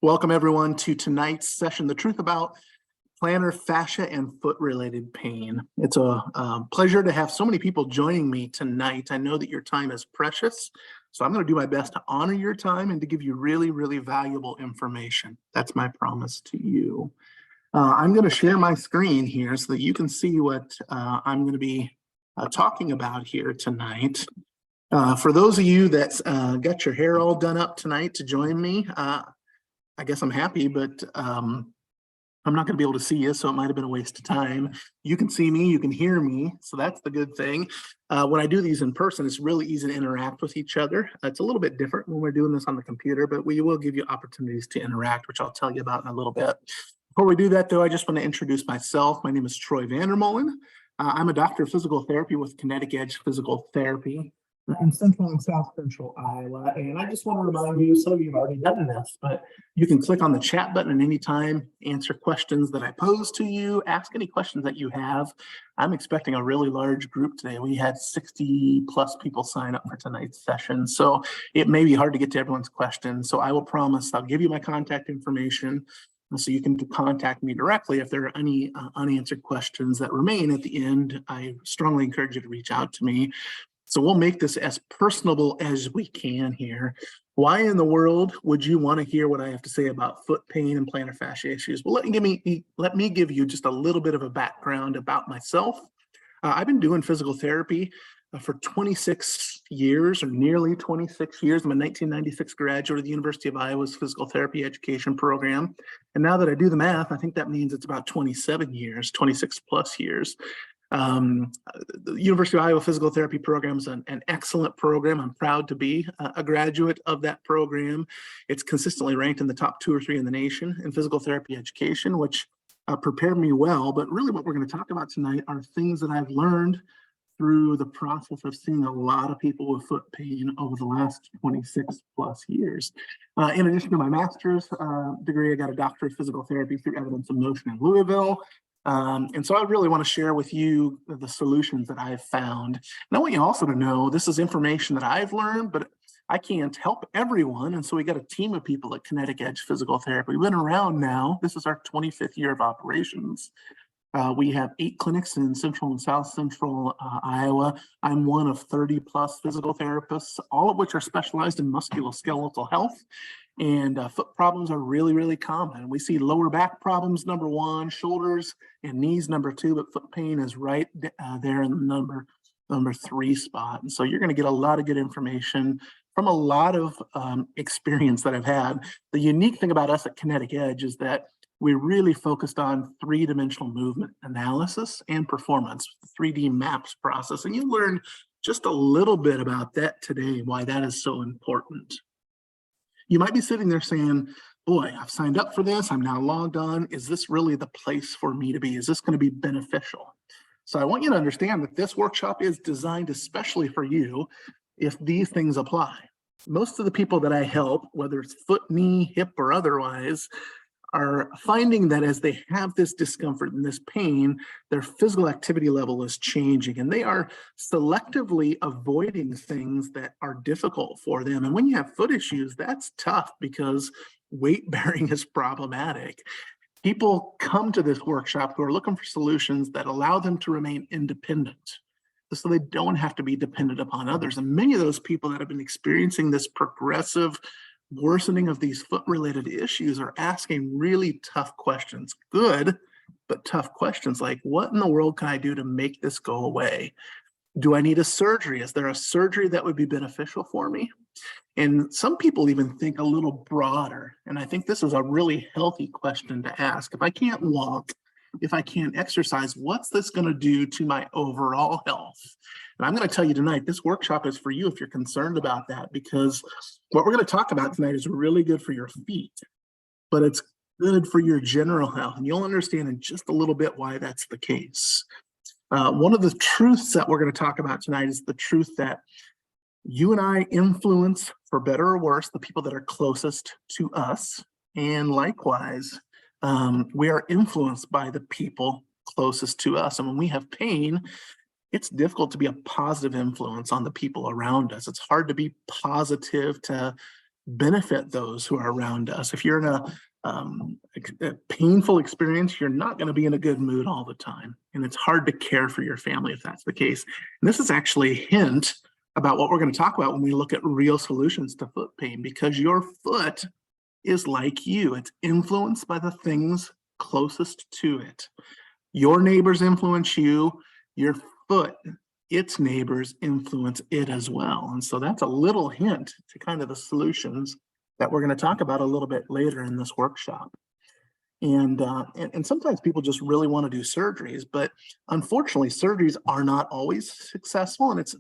Welcome everyone to tonight's session, The Truth About Plantar Fascia and Foot-Related Pain. It's a pleasure to have so many people joining me tonight. I know that your time is precious, so I'm going to do my best to honor your time and to give you really, really valuable information. That's my promise to you. I'm going to share my screen here so that you can see what I'm going to be talking about here tonight. For those of you that got your hair all done up tonight to join me, I guess I'm happy, but I'm not going to be able to see you, so it might have been a waste of time. You can see me, you can hear me, so that's the good thing. When I do these in person, it's really easy to interact with each other. It's a little bit different when we're doing this on the computer, but we will give you opportunities to interact, which I'll tell you about in a little bit. Before we do that, though, I just want to introduce myself. My name is Troy Vander. I'm a doctor of physical therapy with Kinetic Physical Therapy in central and south central Iowa. And I just want to remind you, some of you have already done this, but you can click on the chat button at any time, answer questions that I pose to you, ask any questions that you have. I'm expecting a really large group today. We had 60 plus people sign up for tonight's session, so it may be hard to get to everyone's questions. So I will promise I'll give you my contact information so you can contact me directly if there are any unanswered questions that remain at the end. I strongly encourage you to reach out to me. So we'll make this as personable as we can here. Why in the world would you want to hear what I have to say about foot pain and plantar fascia issues? Well, let me give you just a little bit of a background about myself. I've been doing physical therapy for 26 years, or nearly 26 years. I'm a 1996 graduate of the University of Iowa's physical therapy education program. And now that I do the math, I think that means it's about 27 years, 26 plus years. The University of Iowa Physical Therapy program is an excellent program. I'm proud to be a graduate of that program. It's consistently ranked in the top 2 or 3 in the nation in physical therapy education, which prepared me well. But really what we're going to talk about tonight are things that I've learned through the process of seeing a lot of people with foot pain over the last 26 plus years. In addition to my master's degree, I got a doctorate of physical therapy through Evidence of Motion in Louisville. And so I really want to share with you the solutions that I've found. And I want you also to know this is information that I've learned, but I can't help everyone. And so we got a team of people at Kinetic Physical Therapy. We've been around now. This is our 25th year of operations. We have 8 clinics in central and south central Iowa. I'm one of 30 plus physical therapists, all of which are specialized in musculoskeletal health. And foot problems are really, really common. We see lower back problems, number 1, shoulders and knees, number 2, but foot pain is right there in the number 3 spot. And so you're going to get a lot of good information from a lot of experience that I've had. The unique thing about us at Kinetic Edge is that we really focused on 3-dimensional movement analysis and performance, the 3D maps process. And you learned just a little bit about that today, why that is so important. You might be sitting there saying, boy, I've signed up for this. I'm now logged on. Is this really the place for me to be? Is this going to be beneficial? So I want you to understand that this workshop is designed especially for you if these things apply. Most of the people that I help, whether it's foot, knee, hip, or otherwise, are finding that as they have this discomfort and this pain, their physical activity level is changing, and they are selectively avoiding things that are difficult for them. And when you have foot issues, that's tough because weight bearing is problematic. People come to this workshop who are looking for solutions that allow them to remain independent, so they don't have to be dependent upon others. And many of those people that have been experiencing this progressive worsening of these foot-related issues are asking really tough questions. Good, but tough questions like, what in the world can I do to make this go away? Do I need a surgery? Is there a surgery that would be beneficial for me? And some people even think a little broader. And I think this is a really healthy question to ask. If I can't walk, if I can't exercise, what's this going to do to my overall health? And I'm going to tell you tonight, this workshop is for you if you're concerned about that, because what we're going to talk about tonight is really good for your feet, but it's good for your general health. And you'll understand in just a little bit why that's the case. One of the truths that we're going to talk about tonight is the truth that you and I influence, for better or worse, the people that are closest to us. And likewise, we are influenced by the people closest to us. And when we have pain, it's difficult to be a positive influence on the people around us. It's hard to be positive, to benefit those who are around us. If you're in a painful experience, you're not going to be in a good mood all the time. And it's hard to care for your family if that's the case. And this is actually a hint about what we're going to talk about when we look at real solutions to foot pain, because your foot is like you. It's influenced by the things closest to it. Your neighbors influence you, your foot, its neighbors influence it as well. And so that's a little hint to kind of the solutions that we're going to talk about a little bit later in this workshop. And sometimes people just really want to do surgeries, but unfortunately, surgeries are not always successful, and it's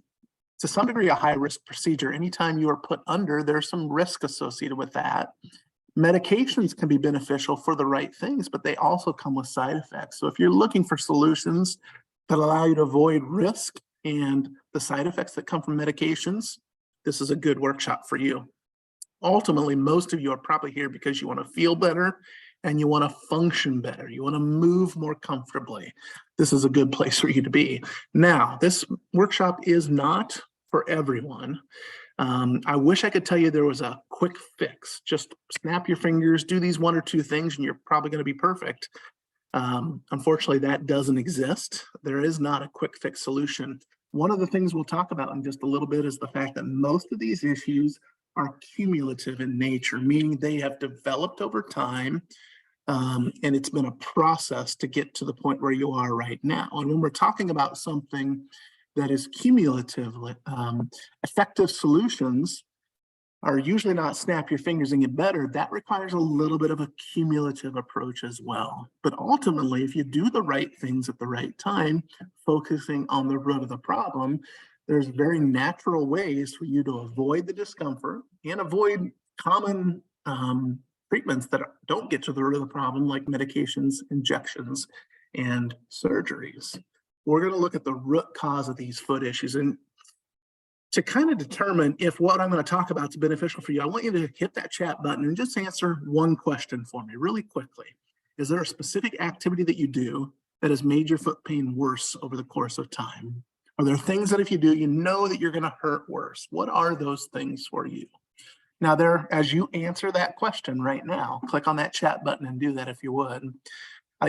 to some degree a high-risk procedure. Anytime you are put under, there's some risk associated with that. Medications can be beneficial for the right things, but they also come with side effects. So if you're looking for solutions that allow you to avoid risk and the side effects that come from medications, this is a good workshop for you. Ultimately, most of you are probably here because you want to feel better and you want to function better. You want to move more comfortably. This is a good place for you to be. Now, this workshop is not for everyone. I wish I could tell you there was a quick fix. Just snap your fingers, do these 1 or 2 things, and you're probably going to be perfect. Unfortunately, that doesn't exist. There is not a quick fix solution. One of the things we'll talk about in just a little bit is the fact that most of these issues are cumulative in nature, meaning they have developed over time, and it's been a process to get to the point where you are right now. And when we're talking about something that is cumulative, effective solutions are usually not snap your fingers and get better. That requires a little bit of a cumulative approach as well. But ultimately, if you do the right things at the right time, focusing on the root of the problem, there's very natural ways for you to avoid the discomfort and avoid common treatments that don't get to the root of the problem, like medications, injections, and surgeries. We're going to look at the root cause of these foot issues. And to kind of determine if what I'm going to talk about is beneficial for you, I want you to hit that chat button and just answer one question for me really quickly. Is there a specific activity that you do that has made your foot pain worse over the course of time? Are there things that if you do, you know that you're going to hurt worse? What are those things for you? Now, as you answer that question right now, click on that chat button and do that if you would.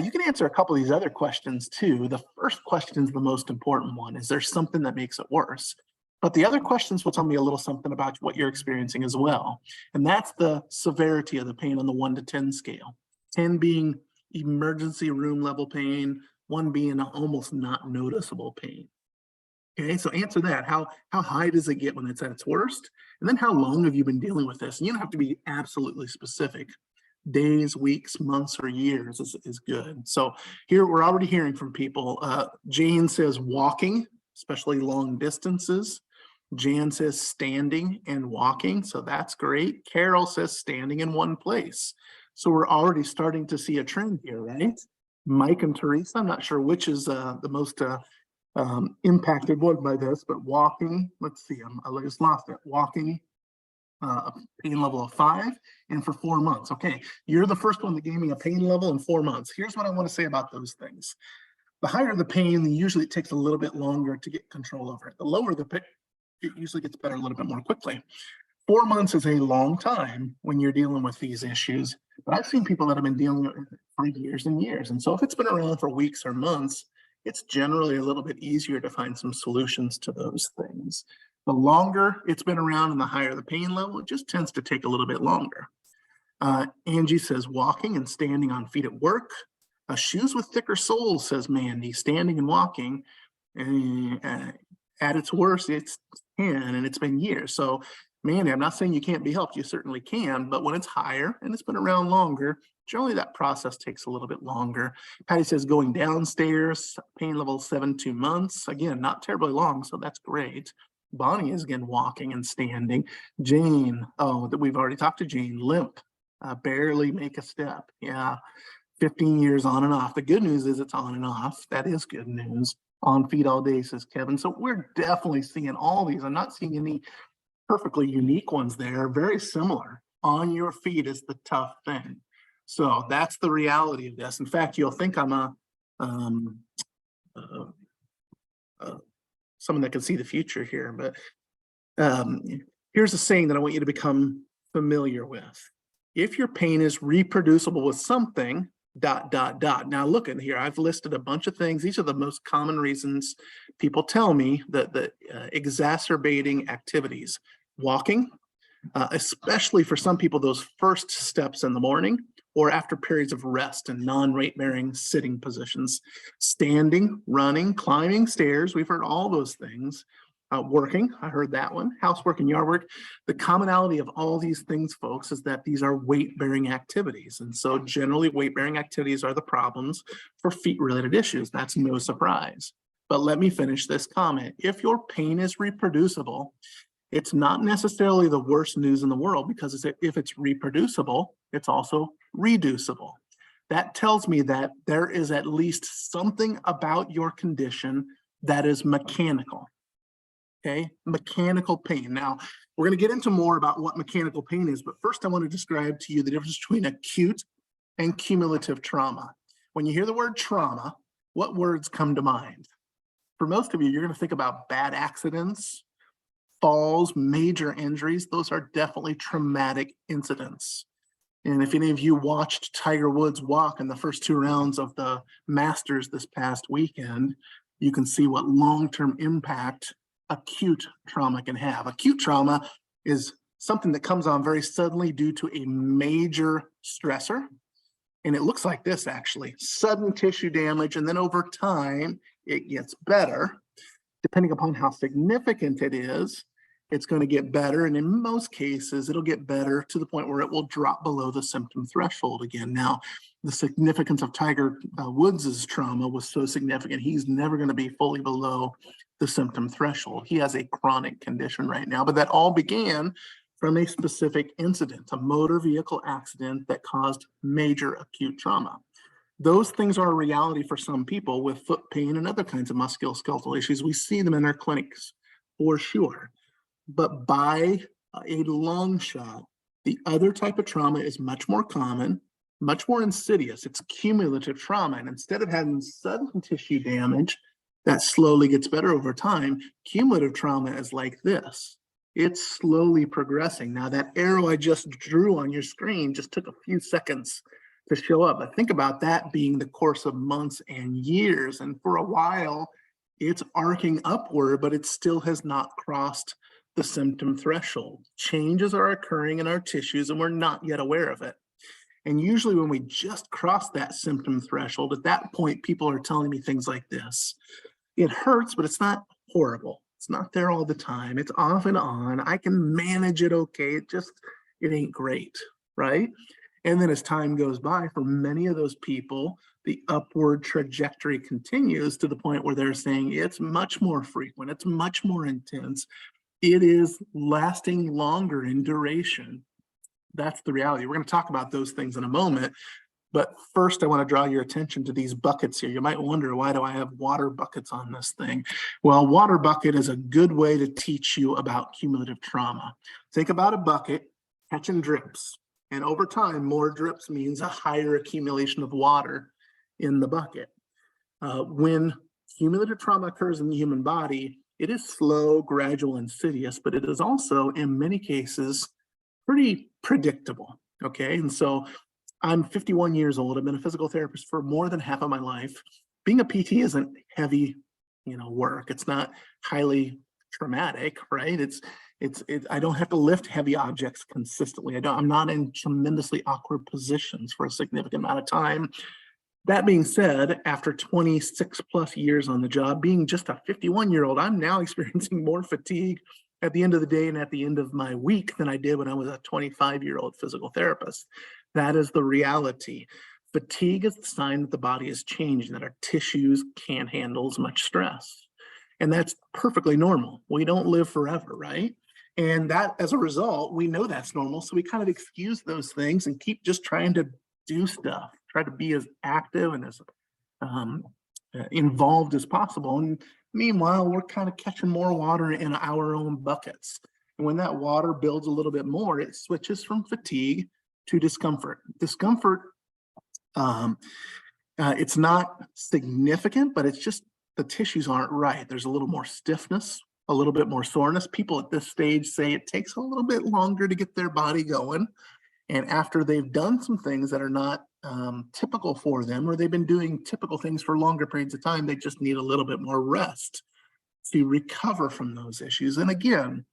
You can answer a couple of these other questions too. The first question is the most important one. Is there something that makes it worse? But the other questions will tell me a little something about what you're experiencing as well. And that's the severity of the pain on the 1 to 10 scale. 10 being emergency room level pain, 1 being almost not noticeable pain. Okay, so answer that. How high does it get when it's at its worst? And then how long have you been dealing with this? And you don't have to be absolutely specific. Days, weeks, months, or years is good. So here we're already hearing from people. Jane says walking, especially long distances. Jan says standing and walking, so that's great. Carol says standing in one place. So we're already starting to see a trend here, right? Mike and Teresa, I'm not sure which is the most impacted one by this, but walking, let's see, I just lost it. Walking, pain level of 5, and for 4 months. Okay, you're the first one that gave me a pain level in 4 months. Here's what I want to say about those things. The higher the pain, usually it takes a little bit longer to get control over it. The lower the pain, it usually gets better a little bit more quickly. 4 months is a long time when you're dealing with these issues, but I've seen people that have been dealing with it for years and years. And so if it's been around for weeks or months, it's generally a little bit easier to find some solutions to those things. The longer it's been around and the higher the pain level, it just tends to take a little bit longer. Angie says walking and standing on feet at work. Shoes with thicker soles, says Mandy, standing and walking. At its worst, it's 10, and it's been years. So, Mandy, I'm not saying you can't be helped. You certainly can, but when it's higher and it's been around longer, generally that process takes a little bit longer. Patty says going downstairs, pain level 7 to 2 months. Again, not terribly long, so that's great. Bonnie is again walking and standing. Jane, we've already talked to Jane, limp, barely make a step. Yeah, 15 years on and off. The good news is it's on and off. That is good news. On feet all day, says Kevin. So we're definitely seeing all these. I'm not seeing any perfectly unique ones there. Very similar. On your feet is the tough thing. So that's the reality of this. In fact, you'll think I'm someone that can see the future here, but here's a saying that I want you to become familiar with. If your pain is reproducible with something, ... Now look in here, I've listed a bunch of things. These are the most common reasons people tell me that the exacerbating activities. Walking, especially for some people, those first steps in the morning or after periods of rest and non-weight-bearing sitting positions. Standing, running, climbing stairs, we've heard all those things. Working, I heard that one. Housework and yard work. The commonality of all these things, folks, is that these are weight-bearing activities. And so generally weight-bearing activities are the problems for feet-related issues. That's no surprise. But let me finish this comment. If your pain is reproducible, it's not necessarily the worst news in the world, because if it's reproducible, it's also reducible. That tells me that there is at least something about your condition that is mechanical. Okay, mechanical pain. Now, we're going to get into more about what mechanical pain is, but first I want to describe to you the difference between acute and cumulative trauma. When you hear the word trauma, what words come to mind? For most of you, you're going to think about bad accidents, falls, major injuries. Those are definitely traumatic incidents. And if any of you watched Tiger Woods walk in the first 2 rounds of the Masters this past weekend, you can see what long-term impact acute trauma can have. Acute trauma is something that comes on very suddenly due to a major stressor. And it looks like this, actually. Sudden tissue damage, and then over time, it gets better. Depending upon how significant it is, it's going to get better. And in most cases, it'll get better to the point where it will drop below the symptom threshold again. Now, the significance of Tiger Woods' trauma was so significant, he's never going to be fully below the symptom threshold. He has a chronic condition right now, but that all began from a specific incident, a motor vehicle accident that caused major acute trauma. Those things are a reality for some people with foot pain and other kinds of musculoskeletal issues. We see them in our clinics for sure. But by a long shot, the other type of trauma is much more common, much more insidious. It's cumulative trauma. And instead of having sudden tissue damage that slowly gets better over time, cumulative trauma is like this. It's slowly progressing. Now, that arrow I just drew on your screen just took a few seconds to show up. But think about that being the course of months and years. And for a while, it's arcing upward, but it still has not crossed the symptom threshold. Changes are occurring in our tissues, and we're not yet aware of it. And usually when we just cross that symptom threshold, at that point, people are telling me things like this. It hurts, but it's not horrible. It's not there all the time. It's off and on. I can manage it okay. It ain't great, right? And then as time goes by, for many of those people, the upward trajectory continues to the point where they're saying it's much more frequent. It's much more intense. It is lasting longer in duration. That's the reality. We're going to talk about those things in a moment. But first, I want to draw your attention to these buckets here. You might wonder, why do I have water buckets on this thing? Well, water bucket is a good way to teach you about cumulative trauma. Think about a bucket catching drips. And over time, more drips means a higher accumulation of water in the bucket. When cumulative trauma occurs in the human body, it is slow, gradual, insidious, but it is also, in many cases, pretty predictable, okay? And so I'm 51 years old. I've been a physical therapist for more than half of my life. Being a PT isn't heavy, work. It's not highly traumatic, right? I don't have to lift heavy objects consistently. I'm not in tremendously awkward positions for a significant amount of time. That being said, after 26 plus years on the job, being just a 51-year-old, I'm now experiencing more fatigue at the end of the day and at the end of my week than I did when I was a 25-year-old physical therapist. That is the reality. Fatigue is the sign that the body is changing, that our tissues can't handle as much stress. And that's perfectly normal. We don't live forever, right? And that, as a result, we know that's normal. So we kind of excuse those things and keep just trying to do stuff, try to be as active and as involved as possible. And meanwhile, we're kind of catching more water in our own buckets. And when that water builds a little bit more, it switches from fatigue to discomfort. Discomfort, it's not significant, but it's just the tissues aren't right. There's a little more stiffness a little bit more soreness. People at this stage say it takes a little bit longer to get their body going. And after they've done some things that are not typical for them, or they've been doing typical things for longer periods of time, they just need a little bit more rest to recover from those issues. And again,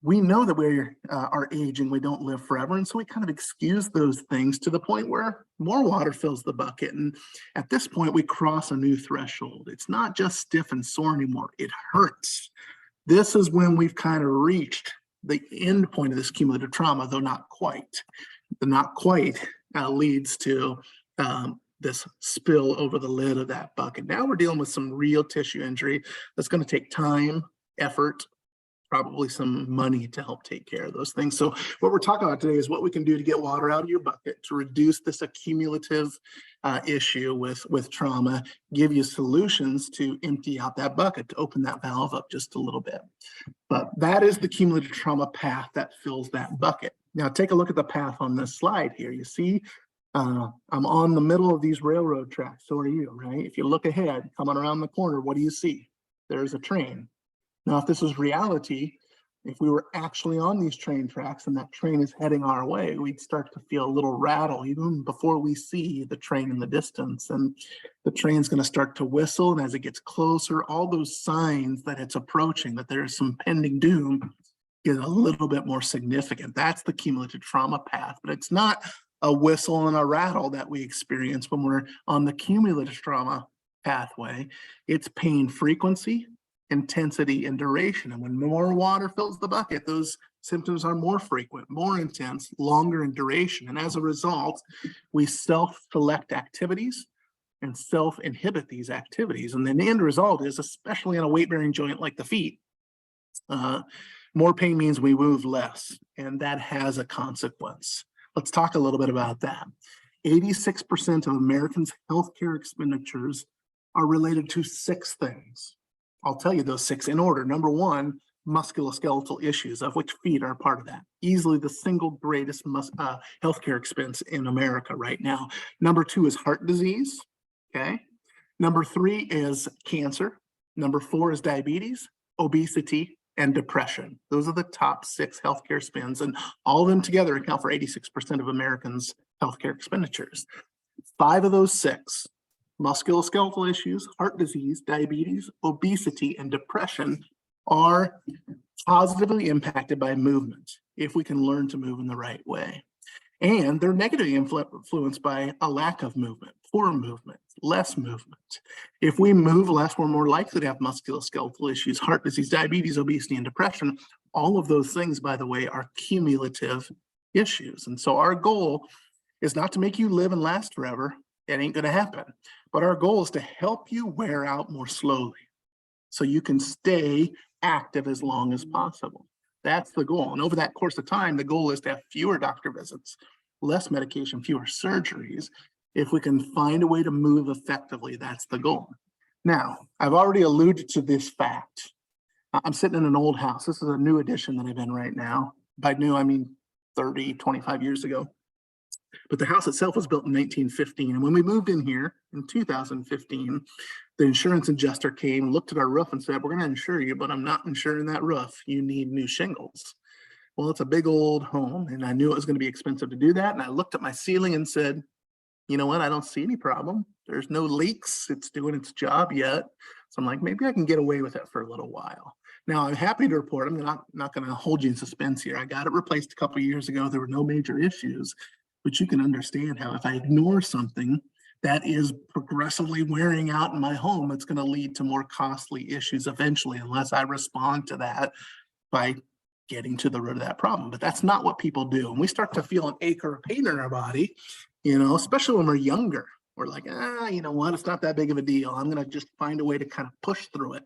we know that we are aging, we don't live forever. And so we kind of excuse those things to the point where more water fills the bucket. And at this point, we cross a new threshold. It's not just stiff and sore anymore, it hurts. This is when we've kind of reached the end point of this cumulative trauma, though not quite. The not quite leads to this spill over the lid of that bucket. Now we're dealing with some real tissue injury that's going to take time, effort, probably some money to help take care of those things. So what we're talking about today is what we can do to get water out of your bucket to reduce this accumulative issue with trauma, give you solutions to empty out that bucket, to open that valve up just a little bit. But that is the cumulative trauma path that fills that bucket. Now take a look at the path on this slide here. You see, I'm on the middle of these railroad tracks. So are you, right? If you look ahead, coming around the corner, what do you see? There's a train. Now, if this is reality, if we were actually on these train tracks and that train is heading our way, we'd start to feel a little rattle even before we see the train in the distance. And the train's going to start to whistle. And as it gets closer, all those signs that it's approaching, that there's some pending doom, get a little bit more significant. That's the cumulative trauma path. But it's not a whistle and a rattle that we experience when we're on the cumulative trauma pathway. It's pain frequency, intensity, and duration. And when more water fills the bucket, those symptoms are more frequent, more intense, longer in duration. And as a result, we self-select activities and self-inhibit these activities. And then the end result is, especially in a weight-bearing joint like the feet, more pain means we move less, and that has a consequence. Let's talk a little bit about that. 86% of Americans' healthcare expenditures are related to 6 things. I'll tell you those 6 in order. Number 1, musculoskeletal issues, of which feet are part of that. Easily the single greatest healthcare expense in America right now. Number 2 is heart disease, okay? Number 3 is cancer. Number 4 is diabetes, obesity, and depression. Those are the top 6 healthcare spends, and all of them together account for 86% of Americans' healthcare expenditures. 5 of those 6, musculoskeletal issues, heart disease, diabetes, obesity, and depression, are positively impacted by movement if we can learn to move in the right way. And they're negatively influenced by a lack of movement, poor movement, less movement. If we move less, we're more likely to have musculoskeletal issues, heart disease, diabetes, obesity, and depression. All of those things, by the way, are cumulative issues. And so our goal is not to make you live and last forever. It ain't going to happen. But our goal is to help you wear out more slowly so you can stay active as long as possible. That's the goal. And over that course of time, the goal is to have fewer doctor visits, less medication, fewer surgeries. If we can find a way to move effectively, that's the goal. Now, I've already alluded to this fact. I'm sitting in an old house. This is a new addition that I'm in right now. By new, I mean 30, 25 years ago. But the house itself was built in 1915. And when we moved in here in 2015, the insurance adjuster came, looked at our roof and said, "We're going to insure you, but I'm not insuring that roof. You need new shingles." Well, it's a big old home, and I knew it was going to be expensive to do that. And I looked at my ceiling and said, "You know what? I don't see any problem. There's no leaks. It's doing its job yet." So I'm like, maybe I can get away with it for a little while. Now, I'm happy to report, I'm not going to hold you in suspense here. I got it replaced a couple of years ago. There were no major issues. But you can understand how if I ignore something that is progressively wearing out in my home, it's going to lead to more costly issues eventually, unless I respond to that by getting to the root of that problem. But that's not what people do. And we start to feel an ache or a pain in our body, especially when we're younger. We're like, you know what? It's not that big of a deal. I'm going to just find a way to kind of push through it.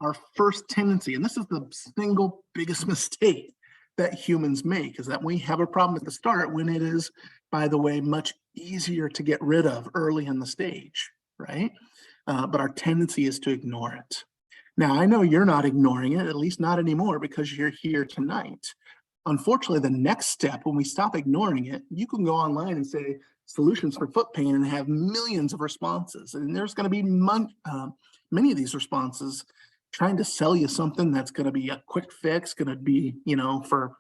Our first tendency, and this is the single biggest mistake that humans make, is that we have a problem at the start when it is, by the way, much easier to get rid of early in the stage, right? But our tendency is to ignore it. Now, I know you're not ignoring it, at least not anymore, because you're here tonight. Unfortunately, the next step, when we stop ignoring it, you can go online and say solutions for foot pain and have millions of responses. And there's going to be many of these responses trying to sell you something that's going to be a quick fix, going to be, for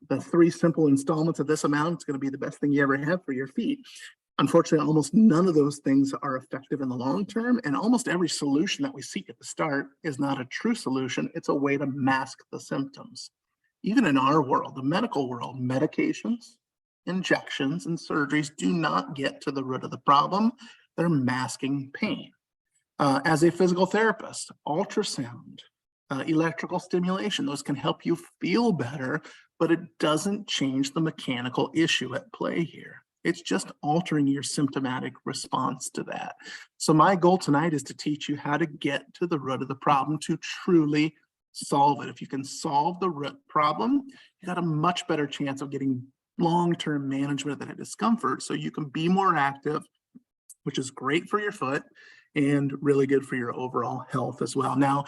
the 3 simple installments of this amount, it's going to be the best thing you ever have for your feet. Unfortunately, almost none of those things are effective in the long term, and almost every solution that we seek at the start is not a true solution. It's a way to mask the symptoms. Even in our world, the medical world, medications, injections, and surgeries do not get to the root of the problem. They're masking pain. As a physical therapist, ultrasound, electrical stimulation, those can help you feel better, but it doesn't change the mechanical issue at play here. It's just altering your symptomatic response to that. So my goal tonight is to teach you how to get to the root of the problem to truly solve it. If you can solve the root problem, you got a much better chance of getting long-term management of that discomfort, so you can be more active, which is great for your foot and really good for your overall health as well. Now,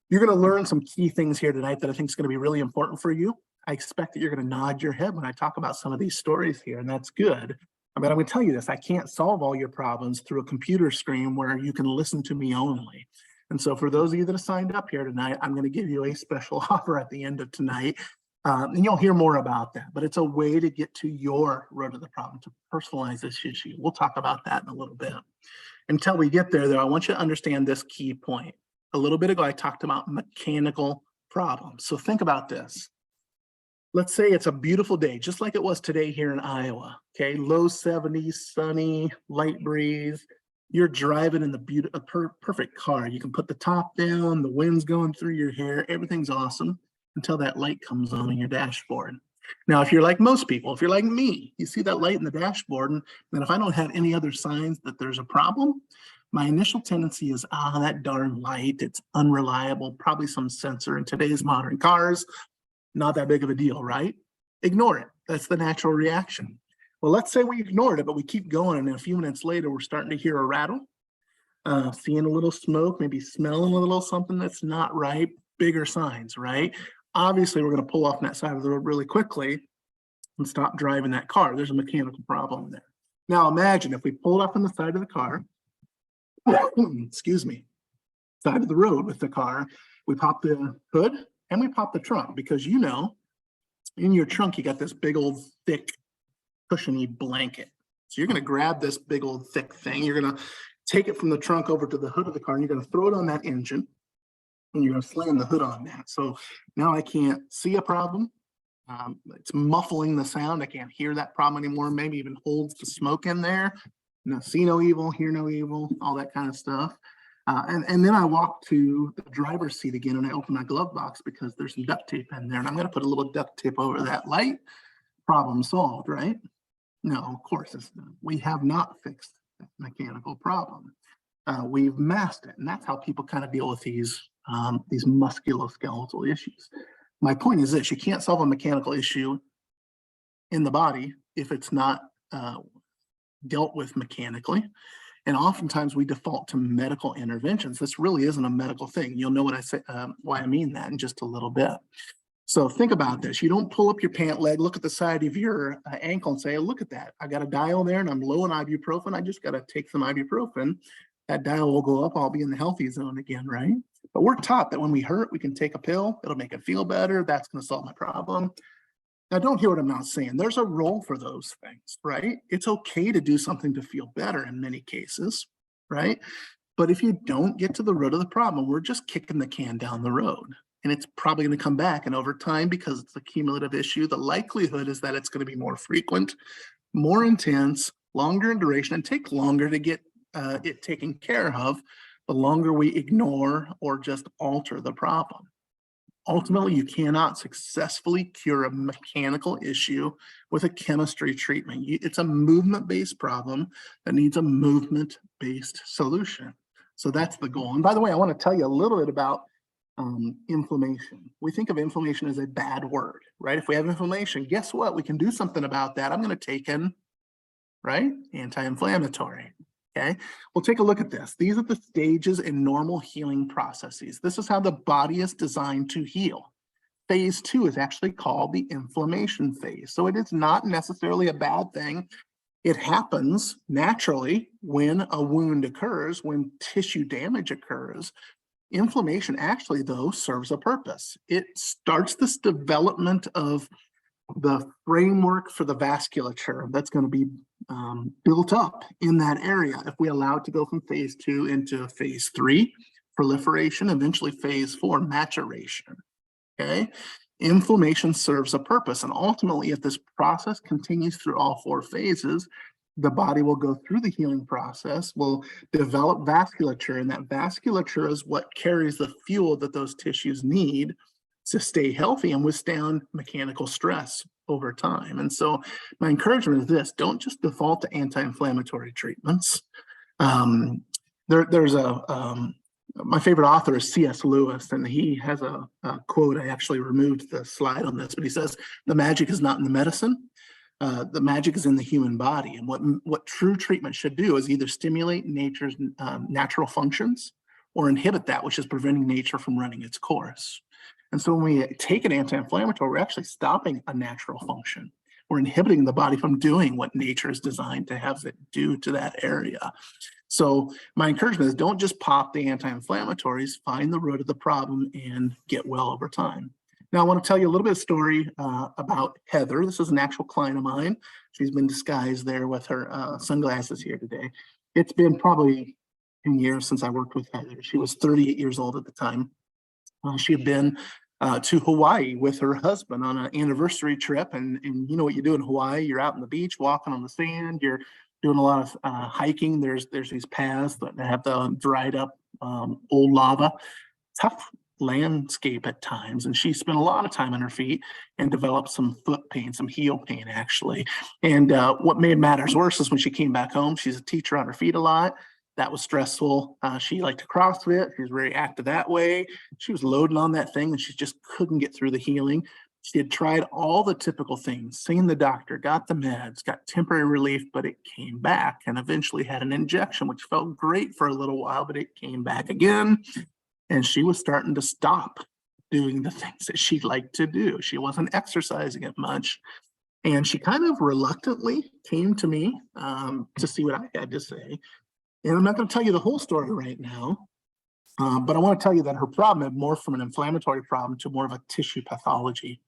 you're going to learn some key things here tonight that I think is going to be really important for you. I expect that you're going to nod your head when I talk about some of these stories here, and that's good. But I'm going to tell you this, I can't solve all your problems through a computer screen where you can listen to me only. And so for those of you that have signed up here tonight, I'm going to give you a special offer at the end of tonight. And you'll hear more about that, but it's a way to get to your root of the problem, to personalize this issue. We'll talk about that in a little bit. Until we get there, though, I want you to understand this key point. A little bit ago, I talked about mechanical problems. So think about this. Let's say it's a beautiful day, just like it was today here in Iowa, okay? Low 70s, sunny, light breeze. You're driving in the perfect car. You can put the top down, the wind's going through your hair, everything's awesome until that light comes on your dashboard. Now, if you're like most people, if you're like me, you see that light in the dashboard, and if I don't have any other signs that there's a problem, my initial tendency is, that darn light, it's unreliable, probably some sensor in today's modern cars. Not that big of a deal, right? Ignore it. That's the natural reaction. Well, let's say we ignored it, but we keep going, and a few minutes later, we're starting to hear a rattle, seeing a little smoke, maybe smelling a little something that's not right, bigger signs, right? Obviously, we're going to pull off on that side of the road really quickly and stop driving that car. There's a mechanical problem there. Now, imagine if we pulled up on the side of the car, excuse me, side of the road with the car, we pop the hood, and we pop the trunk, because in your trunk, you got this big old thick cushiony blanket. So you're going to grab this big old thick thing. You're going to take it from the trunk over to the hood of the car, and you're going to throw it on that engine, and you're going to slam the hood on that. So now I can't see a problem. It's muffling the sound. I can't hear that problem anymore. Maybe even holds the smoke in there. No, see no evil, hear no evil, all that kind of stuff. And then I walk to the driver's seat again, and I open my glove box because there's some duct tape in there, and I'm going to put a little duct tape over that light. Problem solved, right? No, of course it's not. We have not fixed that mechanical problem. We've masked it, and that's how people kind of deal with these musculoskeletal issues. My point is this: you can't solve a mechanical issue in the body if it's not dealt with mechanically. And oftentimes we default to medical interventions. This really isn't a medical thing. You'll know what I say, why I mean that in just a little bit. So think about this. You don't pull up your pant leg, look at the side of your ankle and say, oh, look at that. I got a dial there and I'm low on ibuprofen. I just got to take some ibuprofen. That dial will go up. I'll be in the healthy zone again, right? But we're taught that when we hurt, we can take a pill. It'll make it feel better. That's going to solve my problem. Now, don't hear what I'm not saying. There's a role for those things, right? It's okay to do something to feel better in many cases, right? But if you don't get to the root of the problem, we're just kicking the can down the road. And it's probably going to come back. And over time, because it's a cumulative issue, the likelihood is that it's going to be more frequent, more intense, longer in duration, and take longer to get it taken care of, the longer we ignore or just alter the problem. Ultimately, you cannot successfully cure a mechanical issue with a chemistry treatment. It's a movement-based problem that needs a movement-based solution. So that's the goal. And by the way, I want to tell you a little bit about inflammation. We think of inflammation as a bad word, right? If we have inflammation, guess what? We can do something about that. I'm going to take in, right? Anti-inflammatory. Okay, well, take a look at this. These are the stages in normal healing processes. This is how the body is designed to heal. Phase 2 is actually called the inflammation phase. So it is not necessarily a bad thing. It happens naturally when a wound occurs, when tissue damage occurs. Inflammation actually, though, serves a purpose. It starts this development of the framework for the vasculature that's going to be built up in that area. If we allow it to go from phase 2 into phase 3, proliferation, eventually phase 4, maturation. Okay, inflammation serves a purpose, and ultimately, if this process continues through all 4 phases, the body will go through the healing process, will develop vasculature, and that vasculature is what carries the fuel that those tissues need to stay healthy and withstand mechanical stress over time. And so my encouragement is this: don't just default to anti-inflammatory treatments. There's my favorite author is C.S. Lewis, and he has a quote. I actually removed the slide on this, but he says, "The magic is not in the medicine. The magic is in the human body." And what true treatment should do is either stimulate nature's natural functions or inhibit that which is preventing nature from running its course. And so when we take an anti-inflammatory, we're actually stopping a natural function. We're inhibiting the body from doing what nature is designed to have it do to that area. So my encouragement is don't just pop the anti-inflammatories, find the root of the problem and get well over time. Now, I want to tell you a little bit of story about Heather. This is an actual client of mine. She's been disguised there with her sunglasses here today. It's been probably 10 years since I worked with Heather. She was 38 years old at the time. She had been to Hawaii with her husband on an anniversary trip. And you know what you do in Hawaii? You're out on the beach, walking on the sand. You're doing a lot of hiking. There's these paths that have the dried up old lava. Tough landscape at times, and she spent a lot of time on her feet and developed some foot pain, some heel pain actually. And what made matters worse is when she came back home, she's a teacher on her feet a lot. That was stressful. She liked to CrossFit. She was very active that way. She was loading on that thing and she just couldn't get through the healing. She had tried all the typical things, seen the doctor, got the meds, got temporary relief, but it came back, and eventually had an injection, which felt great for a little while, but it came back again. And she was starting to stop doing the things that she liked to do. She wasn't exercising it much. And she kind of reluctantly came to me to see what I had to say. And I'm not going to tell you the whole story right now, but I want to tell you that her problem had morphed from an inflammatory problem to more of a tissue pathology.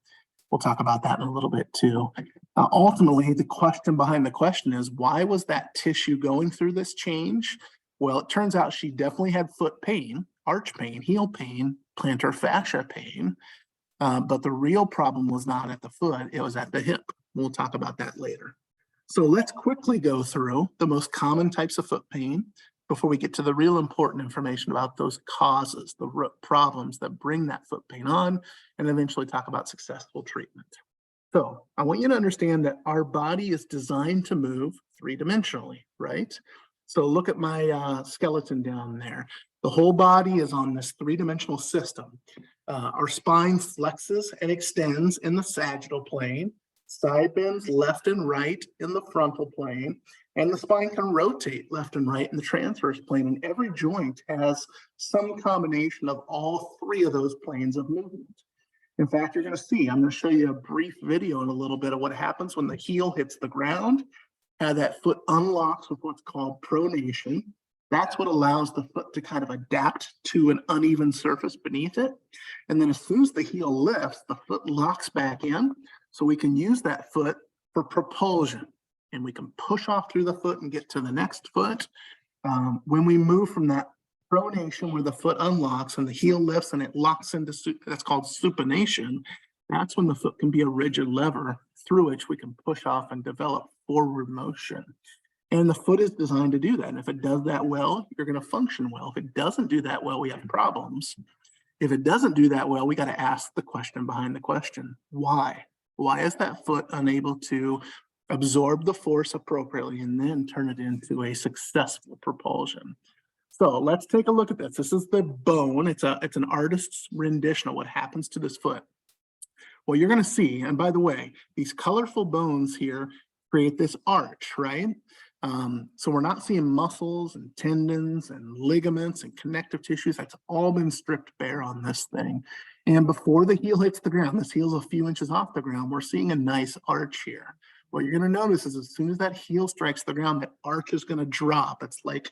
We'll talk about that in a little bit too. Ultimately, the question behind the question is, why was that tissue going through this change? Well, it turns out she definitely had foot pain, arch pain, heel pain, plantar fascia pain, but the real problem was not at the foot, it was at the hip. We'll talk about that later. So let's quickly go through the most common types of foot pain before we get to the real important information about those causes, the root problems that bring that foot pain on, and eventually talk about successful treatment. So I want you to understand that our body is designed to move three-dimensionally, right? So look at my skeleton down there. The whole body is on this three-dimensional system. Our spine flexes and extends in the sagittal plane, side bends left and right in the frontal plane, and the spine can rotate left and right in the transverse plane. And every joint has some combination of all three of those planes of movement. In fact, you're going to see, I'm going to show you a brief video in a little bit of what happens when the heel hits the ground. How that foot unlocks with what's called pronation. That's what allows the foot to kind of adapt to an uneven surface beneath it. And then as soon as the heel lifts, the foot locks back in. So we can use that foot for propulsion. And we can push off through the foot and get to the next foot. When we move from that pronation where the foot unlocks and the heel lifts and it locks into, that's called supination, that's when the foot can be a rigid lever through which we can push off and develop forward motion. And the foot is designed to do that. And if it does that well, you're going to function well. If it doesn't do that well, we have problems. If it doesn't do that well, we got to ask the question behind the question. Why? Why is that foot unable to absorb the force appropriately and then turn it into a successful propulsion? So let's take a look at this. This is the bone. It's an artist's rendition of what happens to this foot. Well, you're going to see, and by the way, these colorful bones here create this arch, right? So we're not seeing muscles and tendons and ligaments and connective tissues. That's all been stripped bare on this thing. And before the heel hits the ground, this heel's a few inches off the ground, we're seeing a nice arch here. What you're going to notice is as soon as that heel strikes the ground, that arch is going to drop. It's like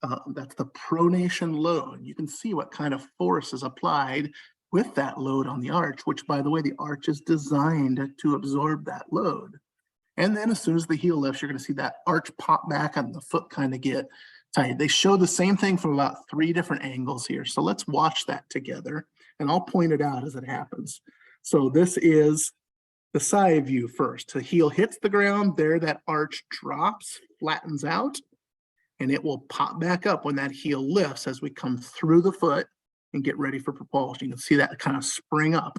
That's the pronation load. You can see what kind of force is applied with that load on the arch, which, by the way, the arch is designed to absorb that load. And then as soon as the heel lifts, you're going to see that arch pop back and the foot kind of get tight. They show the same thing from about 3 different angles here. So let's watch that together, and I'll point it out as it happens. So this is the side view first. The heel hits the ground, there that arch drops, flattens out, and it will pop back up when that heel lifts as we come through the foot and get ready for propulsion. You can see that kind of spring up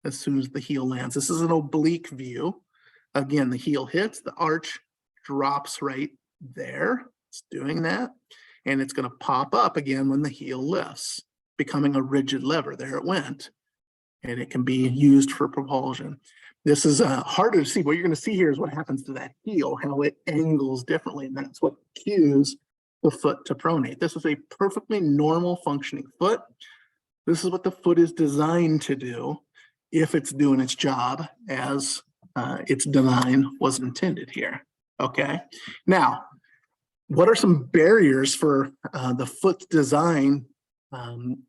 as soon as the heel lands. This is an oblique view. Again, the heel hits, the arch drops right there. It's doing that. And it's going to pop up again when the heel lifts, becoming a rigid lever. There it went. And it can be used for propulsion. This is harder to see. What you're going to see here is what happens to that heel, how it angles differently. And that's what cues the foot to pronate. This is a perfectly normal functioning foot. This is what the foot is designed to do if it's doing its job as its design was intended here. Okay. Now, what are some barriers for the foot's design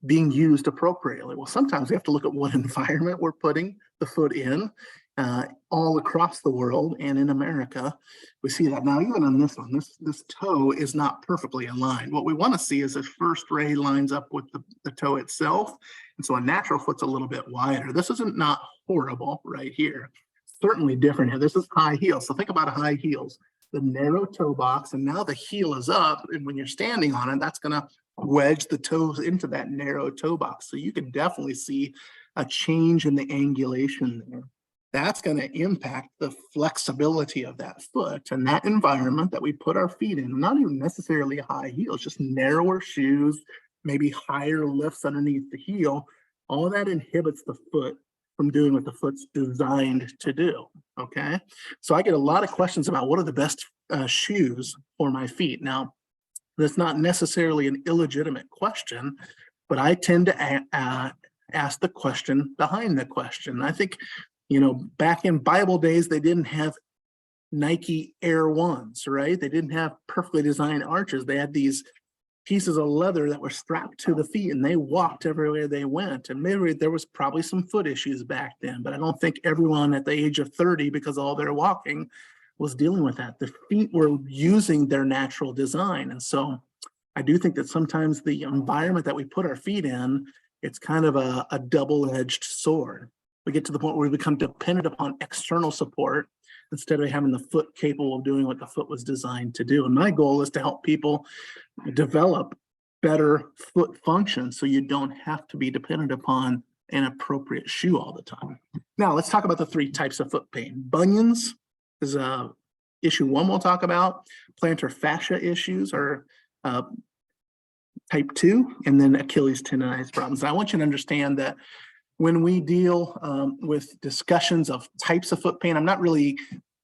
being used appropriately? Well, sometimes we have to look at what environment we're putting the foot in. All across the world and in America, we see that. Now, even on this one, this toe is not perfectly aligned. What we want to see is the first ray lines up with the toe itself. And so a natural foot's a little bit wider. This isn't not horrible right here. Certainly different here. This is high heels. So think about high heels, the narrow toe box, and now the heel is up. And when you're standing on it, that's going to wedge the toes into that narrow toe box. So you can definitely see a change in the angulation there. That's going to impact the flexibility of that foot and that environment that we put our feet in. Not even necessarily high heels, just narrower shoes, maybe higher lifts underneath the heel. All of that inhibits the foot from doing what the foot's designed to do. Okay, so I get a lot of questions about what are the best shoes for my feet. Now, that's not necessarily an illegitimate question, but I tend to ask the question behind the question. I think, you know, back in Bible days, they didn't have Nike Air Ones, right? They didn't have perfectly designed arches. They had these pieces of leather that were strapped to the feet, and they walked everywhere they went. And maybe there was probably some foot issues back then, but I don't think everyone at the age of 30, because all their walking was dealing with that. The feet were using their natural design. And so I do think that sometimes the environment that we put our feet in, it's kind of a double-edged sword. We get to the point where we become dependent upon external support instead of having the foot capable of doing what the foot was designed to do. And my goal is to help people develop better foot function so you don't have to be dependent upon an appropriate shoe all the time. Now, let's talk about the 3 types of foot pain. Bunions is issue 1 we'll talk about. Plantar fascia issues are type 2, and then Achilles tendonitis problems. And I want you to understand that when we deal with discussions of types of foot pain, I'm not really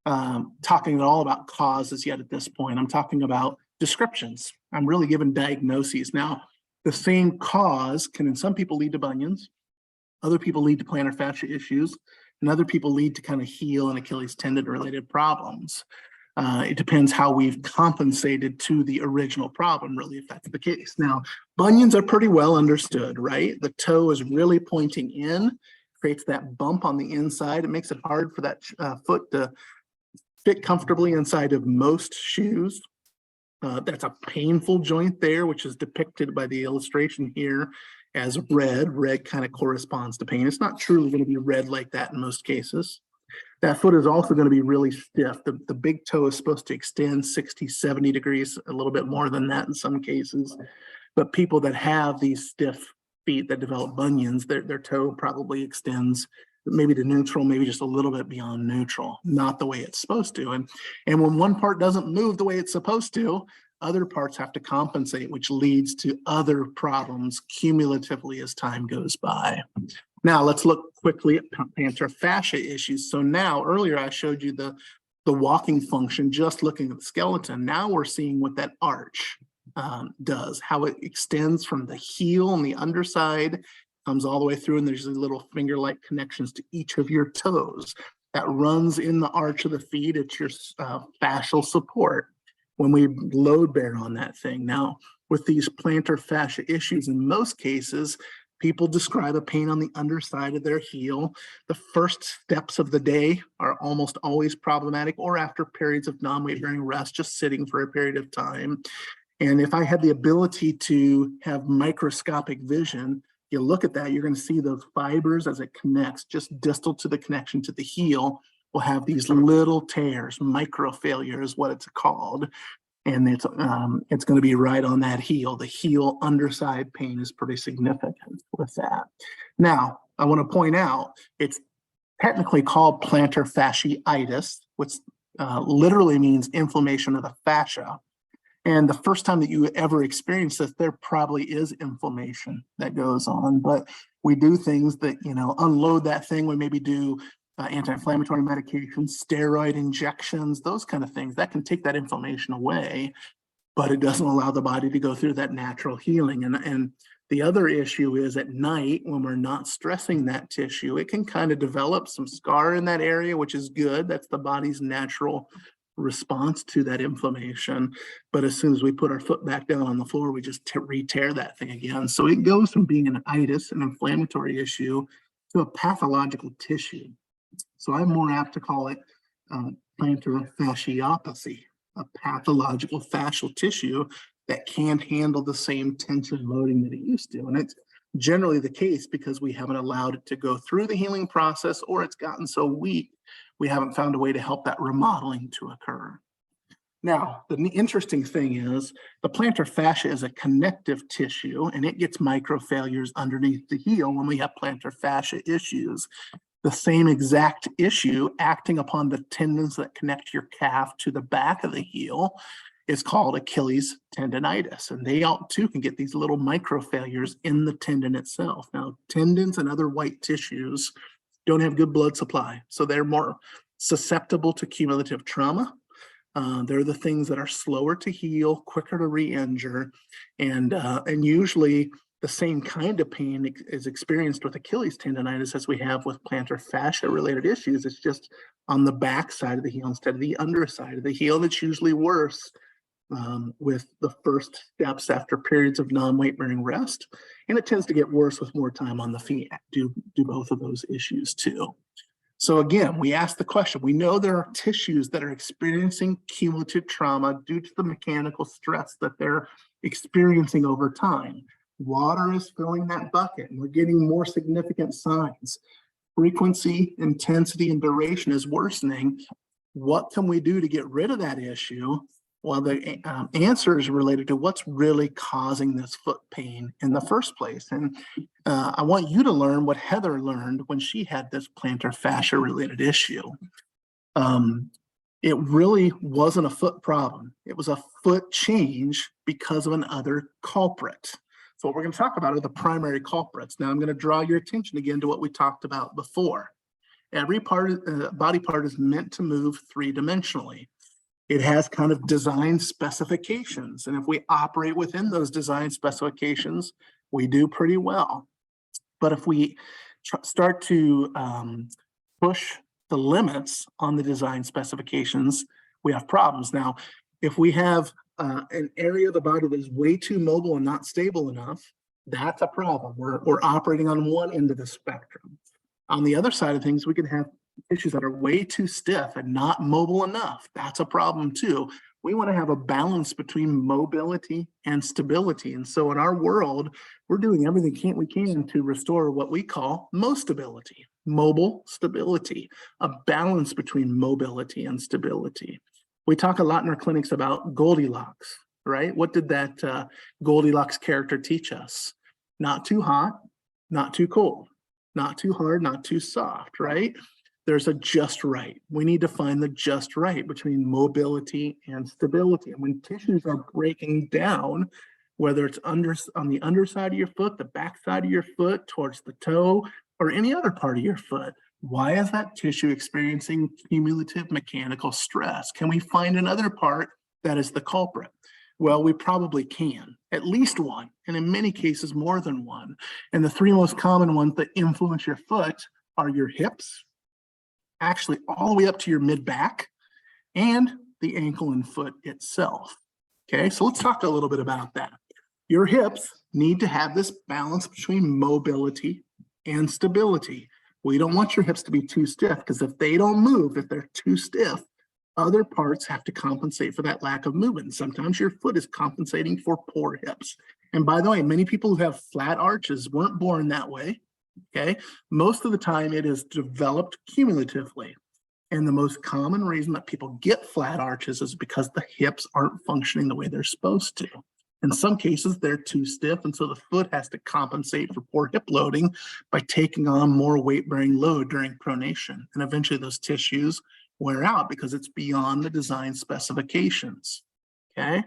talking at all about causes yet at this point. I'm talking about descriptions. I'm really giving diagnoses. Now, the same cause can in some people lead to bunions, other people lead to plantar fascia issues, and other people lead to kind of heel and Achilles tendon related problems. It depends how we've compensated to the original problem, really, if that's the case. Now, bunions are pretty well understood, right? The toe is really pointing in, creates that bump on the inside. It makes it hard for that foot to fit comfortably inside of most shoes. That's a painful joint there, which is depicted by the illustration here as red. Red kind of corresponds to pain. It's not truly going to be red like that in most cases. That foot is also going to be really stiff. The big toe is supposed to extend 60, 70 degrees, a little bit more than that in some cases. But people that have these stiff feet that develop bunions, their toe probably extends maybe to neutral, maybe just a little bit beyond neutral, not the way it's supposed to. And when one part doesn't move the way it's supposed to, other parts have to compensate, which leads to other problems cumulatively as time goes by. Now, let's look quickly at plantar fascia issues. So now, earlier I showed you the walking function, just looking at the skeleton. Now we're seeing what that arch does, how it extends from the heel on the underside, comes all the way through, and there's these little finger-like connections to each of your toes. That runs in the arch of the feet. It's your fascial support when we load bear on that thing. Now, with these plantar fascia issues, in most cases, people describe a pain on the underside of their heel. The first steps of the day are almost always problematic, or after periods of non-weight bearing rest, just sitting for a period of time. And if I had the ability to have microscopic vision, you look at that, you're going to see those fibers as it connects, just distal to the connection to the heel, will have these little tears. Microfailure is what it's called. And it's going to be right on that heel. The heel underside pain is pretty significant with that. Now, I want to point out, it's technically called plantar fasciitis, which literally means inflammation of the fascia. And the first time that you ever experience this, there probably is inflammation that goes on. But we do things that, unload that thing. We maybe do anti-inflammatory medications, steroid injections, those kind of things that can take that inflammation away, but it doesn't allow the body to go through that natural healing. And the other issue is at night, when we're not stressing that tissue, it can kind of develop some scar in that area, which is good. That's the body's natural response to that inflammation. But as soon as we put our foot back down on the floor, we just re-tear that thing again. So it goes from being an itis, an inflammatory issue, to a pathological tissue. So I'm more apt to call it plantar fasciopathy, a pathological fascial tissue that can't handle the same tension loading that it used to. And it's generally the case because we haven't allowed it to go through the healing process, or it's gotten so weak, we haven't found a way to help that remodeling to occur. Now, the interesting thing is the plantar fascia is a connective tissue, and it gets microfailures underneath the heel when we have plantar fascia issues. The same exact issue acting upon the tendons that connect your calf to the back of the heel is called Achilles tendonitis. And they all too can get these little microfailures in the tendon itself. Now, tendons and other white tissues don't have good blood supply, so they're more susceptible to cumulative trauma. They're the things that are slower to heal, quicker to re-injure, and usually the same kind of pain is experienced with Achilles tendonitis as we have with plantar fascia related issues. It's just on the back side of the heel instead of the underside of the heel. That's usually worse with the first steps after periods of non-weight bearing rest. And it tends to get worse with more time on the feet. Do both of those issues too. So again, we ask the question, we know there are tissues that are experiencing cumulative trauma due to the mechanical stress that they're experiencing over time. Water is filling that bucket, and we're getting more significant signs. Frequency, intensity, and duration is worsening. What can we do to get rid of that issue? Well, the answer is related to what's really causing this foot pain in the first place. And I want you to learn what Heather learned when she had this plantar fascia related issue. It really wasn't a foot problem. It was a foot change because of another culprit. So what we're going to talk about are the primary culprits. Now I'm going to draw your attention again to what we talked about before. Every body part is meant to move three-dimensionally. It has kind of design specifications. And if we operate within those design specifications, we do pretty well. But if we start to push the limits on the design specifications, we have problems. Now, if we have an area of the body that is way too mobile and not stable enough, that's a problem. We're operating on one end of the spectrum. On the other side of things, we can have tissues that are way too stiff and not mobile enough. That's a problem too. We want to have a balance between mobility and stability. And so in our world, we're doing everything we can to restore what we call mostability, mobile stability, a balance between mobility and stability. We talk a lot in our clinics about Goldilocks, right? What did that Goldilocks character teach us? Not too hot, not too cold, not too hard, not too soft, right? There's a just right. We need to find the just right between mobility and stability. And when tissues are breaking down, whether it's on the underside of your foot, the back side of your foot, towards the toe, or any other part of your foot, why is that tissue experiencing cumulative mechanical stress? Can we find another part that is the culprit? Well, we probably can, at least one, and in many cases more than one. And the three most common ones that influence your foot are your hips, actually all the way up to your mid-back, and the ankle and foot itself. Okay, so let's talk a little bit about that. Your hips need to have this balance between mobility and stability. We don't want your hips to be too stiff, because if they don't move, if they're too stiff, other parts have to compensate for that lack of movement. And sometimes your foot is compensating for poor hips. And by the way, many people who have flat arches weren't born that way, okay? Most of the time it is developed cumulatively. And the most common reason that people get flat arches is because the hips aren't functioning the way they're supposed to. In some cases, they're too stiff, and so the foot has to compensate for poor hip loading by taking on more weight-bearing load during pronation. And eventually those tissues wear out because it's beyond the design specifications, okay?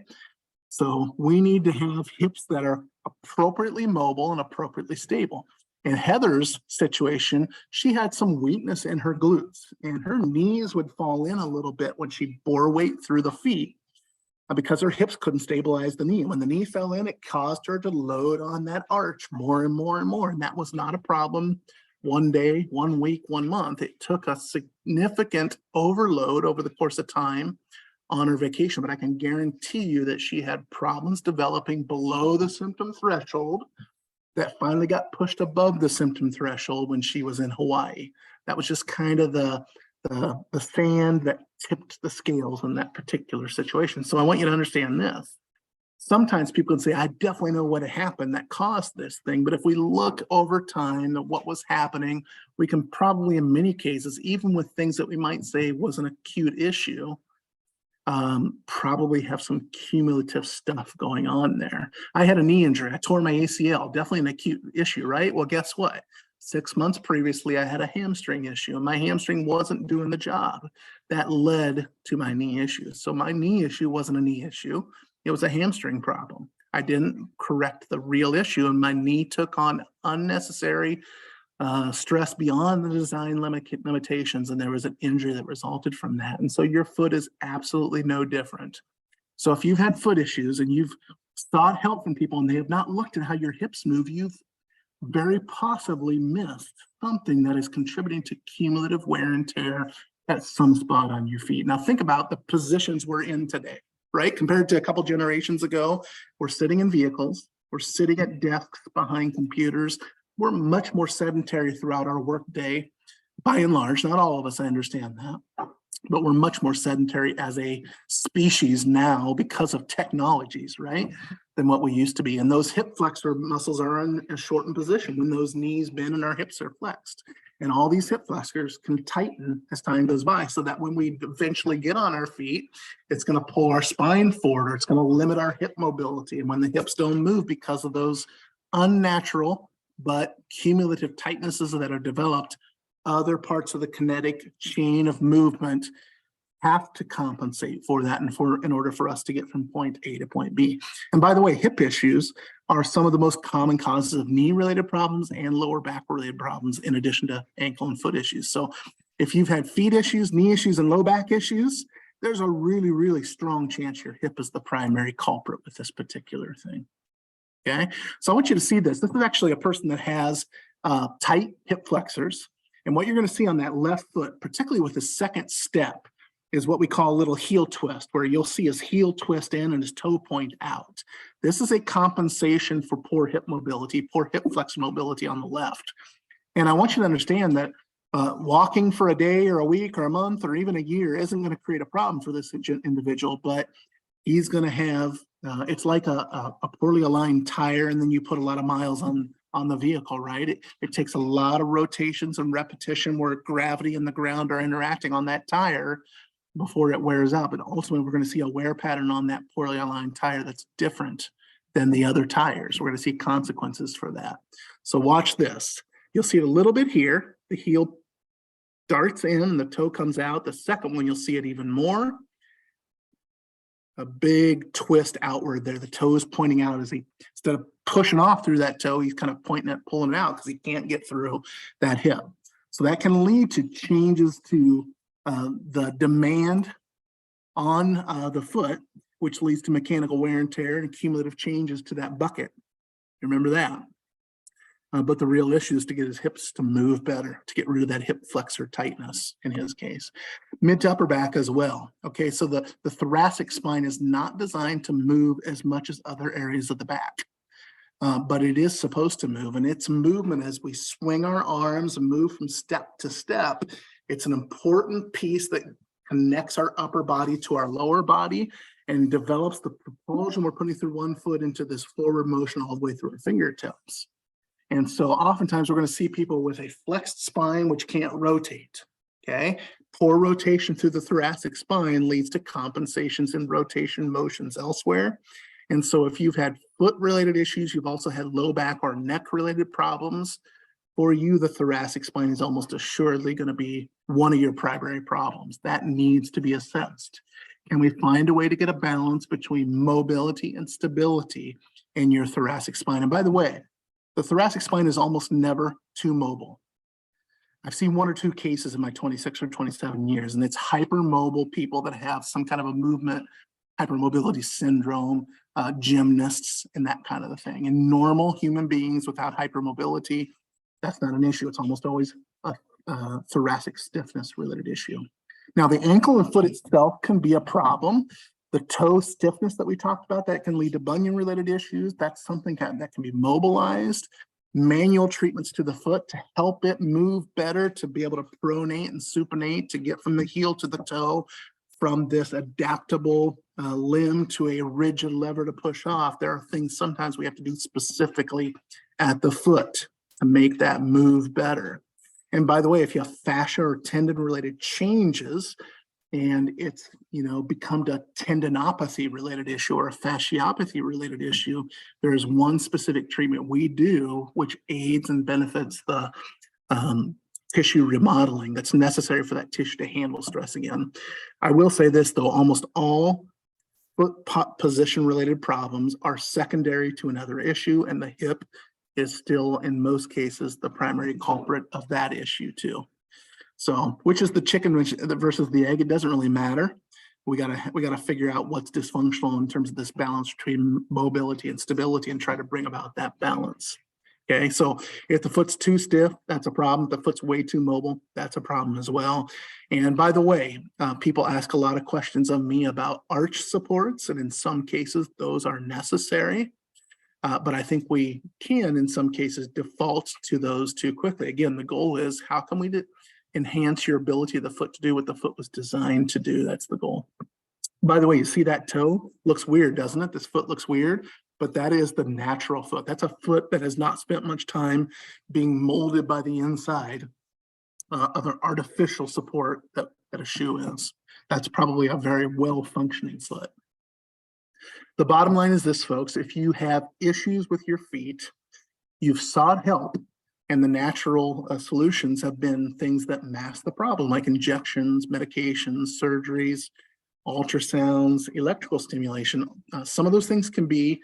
So we need to have hips that are appropriately mobile and appropriately stable. In Heather's situation, she had some weakness in her glutes, and her knees would fall in a little bit when she bore weight through the feet because her hips couldn't stabilize the knee. When the knee fell in, it caused her to load on that arch more and more and more. And that was not a problem one day, 1 week, 1 month. It took a significant overload over the course of time on her vacation, but I can guarantee you that she had problems developing below the symptom threshold that finally got pushed above the symptom threshold when she was in Hawaii. That was just kind of the sand that tipped the scales in that particular situation. So I want you to understand this. Sometimes people can say, I definitely know what happened that caused this thing. But if we look over time at what was happening, we can probably, in many cases, even with things that we might say was an acute issue, probably have some cumulative stuff going on there. I had a knee injury. I tore my ACL, definitely an acute issue, right? Well, guess what? 6 months previously, I had a hamstring issue, and my hamstring wasn't doing the job. That led to my knee issue. So my knee issue wasn't a knee issue. It was a hamstring problem. I didn't correct the real issue, and my knee took on unnecessary stress beyond the design limitations, and there was an injury that resulted from that. And so your foot is absolutely no different. So if you've had foot issues and you've sought help from people and they have not looked at how your hips move, you've very possibly missed something that is contributing to cumulative wear and tear at some spot on your feet. Now think about the positions we're in today, right? Compared to a couple generations ago, we're sitting in vehicles, we're sitting at desks behind computers. We're much more sedentary throughout our workday, by and large. Not all of us, I understand that, but we're much more sedentary as a species now because of technologies, right, than what we used to be. And those hip flexor muscles are in a shortened position when those knees bend and our hips are flexed. And all these hip flexors can tighten as time goes by, so that when we eventually get on our feet, it's going to pull our spine forward, or it's going to limit our hip mobility. And when the hips don't move because of those unnatural but cumulative tightnesses that are developed, other parts of the kinetic chain of movement have to compensate for that in order for us to get from point A to point B. And by the way, hip issues are some of the most common causes of knee-related problems and lower back-related problems, in addition to ankle and foot issues. So if you've had feet issues, knee issues, and low back issues, there's a really, really strong chance your hip is the primary culprit with this particular thing. Okay, so I want you to see this. This is actually a person that has tight hip flexors. And what you're going to see on that left foot, particularly with the second step, is what we call a little heel twist, where you'll see his heel twist in and his toe point out. This is a compensation for poor hip mobility, poor hip flexor mobility on the left. And I want you to understand that walking for a day or a week or a month or even a year isn't going to create a problem for this individual, but he's going to have, it's like a poorly aligned tire, and then you put a lot of miles on the vehicle, right? It takes a lot of rotations and repetition where gravity and the ground are interacting on that tire before it wears out. But ultimately, we're going to see a wear pattern on that poorly aligned tire that's different than the other tires. We're going to see consequences for that. So watch this. You'll see it a little bit here. The heel darts in and the toe comes out. The second one, you'll see it even more. A big twist outward there. The toe is pointing out as he, instead of pushing off through that toe, he's kind of pointing at, pulling it out because he can't get through that hip. So that can lead to changes to the demand on the foot, which leads to mechanical wear and tear and cumulative changes to that bucket. Remember that. But the real issue is to get his hips to move better, to get rid of that hip flexor tightness in his case. Mid to upper back as well. Okay, so the thoracic spine is not designed to move as much as other areas of the back. But it is supposed to move, and its movement as we swing our arms and move from step to step, it's an important piece that connects our upper body to our lower body and develops the propulsion we're putting through one foot into this forward motion all the way through our fingertips. And so oftentimes we're going to see people with a flexed spine which can't rotate, okay? Poor rotation through the thoracic spine leads to compensations and rotation motions elsewhere. And so if you've had foot-related issues, you've also had low back or neck-related problems, for you, the thoracic spine is almost assuredly going to be one of your primary problems. That needs to be assessed. Can we find a way to get a balance between mobility and stability in your thoracic spine? And by the way, the thoracic spine is almost never too mobile. I've seen one or two cases in my 26 or 27 years, and it's hypermobile people that have some kind of a movement hypermobility syndrome, gymnasts, and that kind of a thing. And normal human beings without hypermobility, that's not an issue. It's almost always a thoracic stiffness related issue. Now, the ankle and foot itself can be a problem. The toe stiffness that we talked about, that can lead to bunion related issues. That's something that can be mobilized. Manual treatments to the foot to help it move better, to be able to pronate and supinate, to get from the heel to the toe, from this adaptable limb to a rigid lever to push off. There are things sometimes we have to do specifically at the foot to make that move better. And by the way, if you have fascia or tendon related changes and it's, become a tendinopathy related issue or a fasciopathy related issue, there is one specific treatment we do which aids and benefits the tissue remodeling that's necessary for that tissue to handle stress again. I will say this though, almost all foot position related problems are secondary to another issue, and the hip is still in most cases the primary culprit of that issue too. So which is the chicken versus the egg? It doesn't really matter. We gotta figure out what's dysfunctional in terms of this balance between mobility and stability and try to bring about that balance. Okay, so if the foot's too stiff, that's a problem. If the foot's way too mobile, that's a problem as well. And by the way, people ask a lot of questions of me about arch supports, and in some cases, those are necessary. But I think we can, in some cases, default to those too quickly. Again, the goal is how can we enhance your ability of the foot to do what the foot was designed to do? That's the goal. By the way, you see that toe? Looks weird, doesn't it? This foot looks weird. But that is the natural foot. That's a foot that has not spent much time being molded by the inside of an artificial support that a shoe is. That's probably a very well-functioning foot. The bottom line is this, folks. If you have issues with your feet, you've sought help, and the natural solutions have been things that mask the problem, like injections, medications, surgeries, ultrasounds, electrical stimulation. Some of those things can be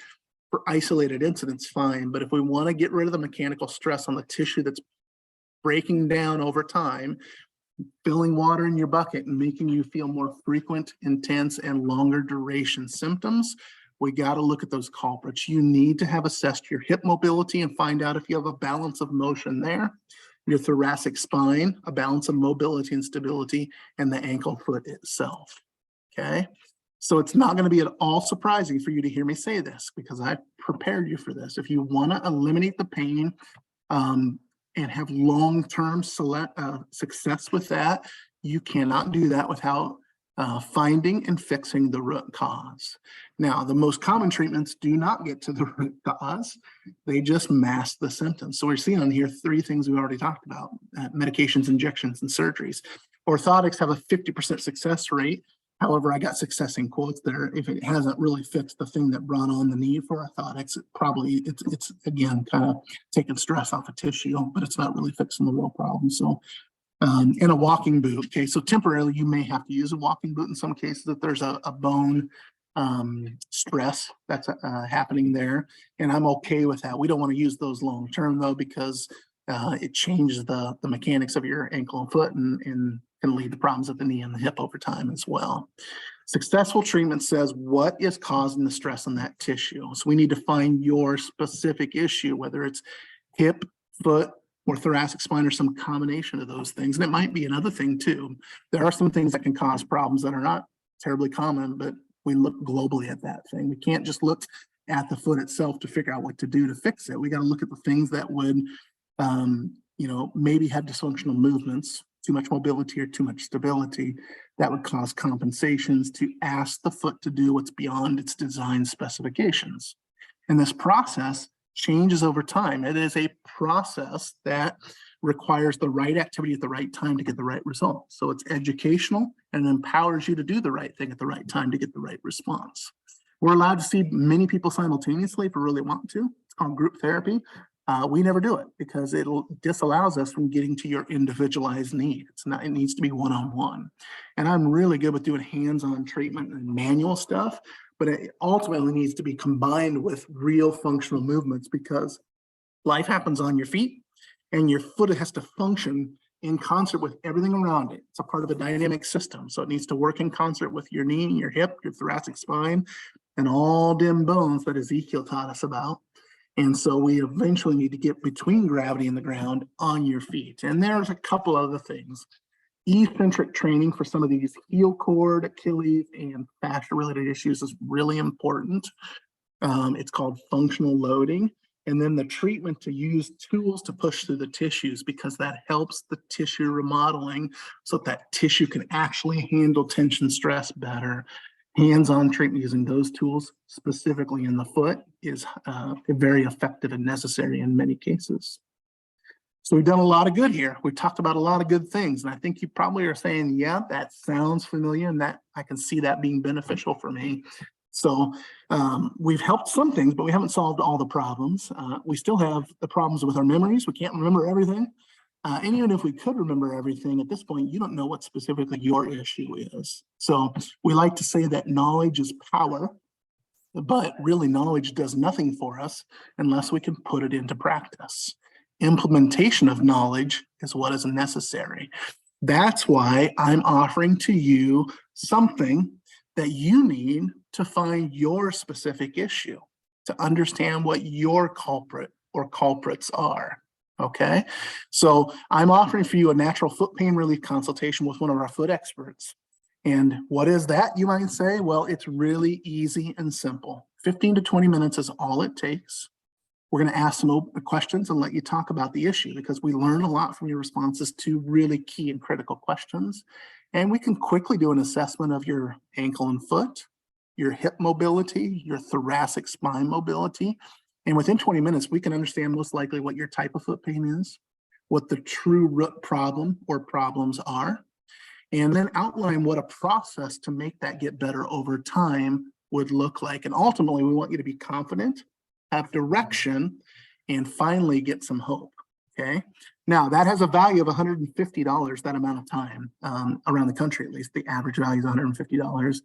for isolated incidents, fine, but if we want to get rid of the mechanical stress on the tissue that's breaking down over time, filling water in your bucket and making you feel more frequent, intense, and longer duration symptoms, we got to look at those culprits. You need to have assessed your hip mobility and find out if you have a balance of motion there, your thoracic spine, a balance of mobility and stability, and the ankle foot itself, okay? So it's not going to be at all surprising for you to hear me say this, because I prepared you for this. If you want to eliminate the pain and have long-term success with that, you cannot do that without finding and fixing the root cause. Now, the most common treatments do not get to the root cause. They just mask the symptoms. So we're seeing on here three things we already talked about: medications, injections, and surgeries. Orthotics have a 50% success rate. However, I got success in quotes there. If it hasn't really fixed the thing that brought on the need for orthotics, it's again kind of taking stress off of tissue, but it's not really fixing the real problem. So, in a walking boot, okay, so temporarily you may have to use a walking boot in some cases if there's a bone stress that's happening there, and I'm okay with that. We don't want to use those long term though, because it changes the mechanics of your ankle and foot and can lead to problems at the knee and the hip over time as well. Successful treatment says what is causing the stress on that tissue. So we need to find your specific issue, whether it's hip foot, or thoracic spine, or some combination of those things. And it might be another thing too. There are some things that can cause problems that are not terribly common, but we look globally at that thing. We can't just look at the foot itself to figure out what to do to fix it. We got to look at the things that would, maybe have dysfunctional movements, too much mobility or too much stability, that would cause compensations to ask the foot to do what's beyond its design specifications. And this process changes over time. It is a process that requires the right activity at the right time to get the right result. So it's educational and empowers you to do the right thing at the right time to get the right response. We're allowed to see many people simultaneously if we really want to. It's called group therapy. We never do it because it disallows us from getting to your individualized need. It needs to be one-on-one. And I'm really good with doing hands-on treatment and manual stuff, but it ultimately needs to be combined with real functional movements because life happens on your feet and your foot has to function in concert with everything around it. It's a part of a dynamic system. So it needs to work in concert with your knee, your hip, your thoracic spine, and all them bones that Ezekiel taught us about. And so we eventually need to get between gravity and the ground on your feet. And there's a couple other things. Eccentric training for some of these heel cord, Achilles, and fascia-related issues is really important. It's called functional loading. And then the treatment to use tools to push through the tissues because that helps the tissue remodeling so that tissue can actually handle tension stress better. Hands-on treatment using those tools, specifically in the foot, is very effective and necessary in many cases. So we've done a lot of good here. We've talked about a lot of good things. And I think you probably are saying, yeah, that sounds familiar and that I can see that being beneficial for me. So we've helped some things, but we haven't solved all the problems. We still have the problems with our memories. We can't remember everything. And even if we could remember everything at this point, you don't know what specifically your issue is. So we like to say that knowledge is power, but really knowledge does nothing for us unless we can put it into practice. Implementation of knowledge is what is necessary. That's why I'm offering to you something that you need to find your specific issue, to understand what your culprit or culprits are. Okay, so I'm offering for you a natural foot pain relief consultation with one of our foot experts. And what is that, you might say? Well, it's really easy and simple. 15 to 20 minutes is all it takes. We're going to ask some questions and let you talk about the issue because we learn a lot from your responses to really key and critical questions. And we can quickly do an assessment of your ankle and foot, your hip mobility, your thoracic spine mobility. And within 20 minutes, we can understand most likely what your type of foot pain is, what the true root problem or problems are, and then outline what a process to make that get better over time would look like. And ultimately, we want you to be confident, have direction, and finally get some hope, okay? Now, that has a value of $150, that amount of time, around the country at least. The average value is $150.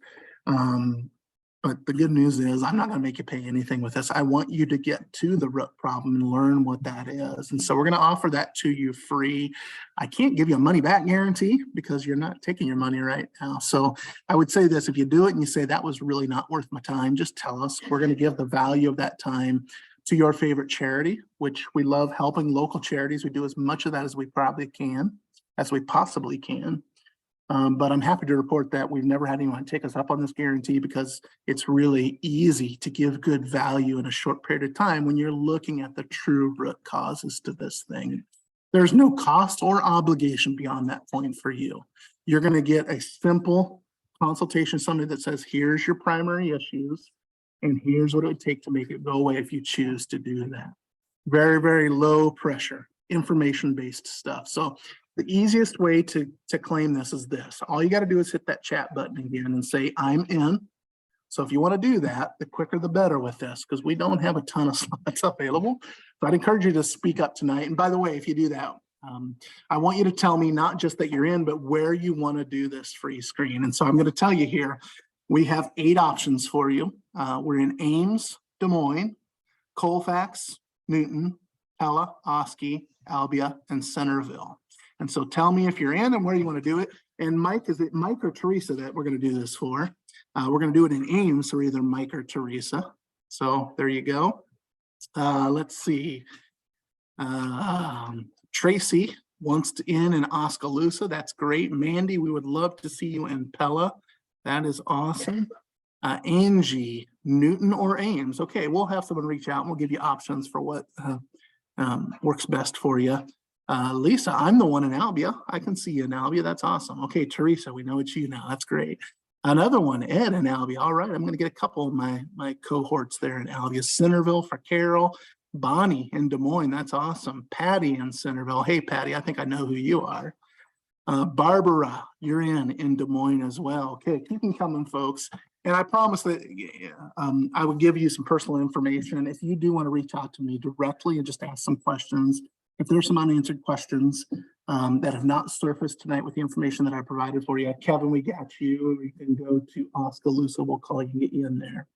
But the good news is I'm not going to make you pay anything with this. I want you to get to the root problem and learn what that is. And so we're going to offer that to you free. I can't give you a money back guarantee because you're not taking your money right now. So I would say this, if you do it and you say that was really not worth my time, just tell us. We're going to give the value of that time to your favorite charity, which we love helping local charities. We do as much of that as we probably can, as we possibly can. But I'm happy to report that we've never had anyone take us up on this guarantee because it's really easy to give good value in a short period of time when you're looking at the true root causes to this thing. There's no cost or obligation beyond that point for you. You're going to get a simple consultation, somebody that says, here's your primary issues, and here's what it would take to make it go away if you choose to do that. Very, very low pressure, information-based stuff. So the easiest way to claim this is this. All you got to do is hit that chat button again and say, I'm in. So if you want to do that, the quicker the better with this, because we don't have a ton of slots available. So I'd encourage you to speak up tonight. And by the way, if you do that, I want you to tell me not just that you're in, but where you want to do this free screen. And so I'm going to tell you here, we have 8 options for you. We're in Ames, Des Moines, Colfax, Newton, Pella, Oski, Albia, and Centerville. And so tell me if you're in and where you want to do it. And Mike, is it Mike or Teresa that we're going to do this for? We're going to do it in Ames, so either Mike or Teresa. So there you go. Let's see. Tracy wants to in Oskaloosa. That's great. Mandy, we would love to see you in Pella. That is awesome. Angie, Newton or Ames. Okay, we'll have someone reach out and we'll give you options for what works best for you. Lisa, I'm the one in Albia. I can see you in Albia. That's awesome. Okay, Teresa, we know it's you now. That's great. Another one, Ed in Albia. All right, I'm going to get a couple of my cohorts there in Albia. Centerville for Carol. Bonnie in Des Moines. That's awesome. Patty in Centerville. Hey, Patty, I think I know who you are. Barbara, you're in Des Moines as well. Okay, keep them coming, folks. And I promise that I will give you some personal information. If you do want to reach out to me directly and just ask some questions, if there's some unanswered questions that have not surfaced tonight with the information that I provided for you, Kevin, we got you. You can go to Oskaloosa. We'll call you and get you in there.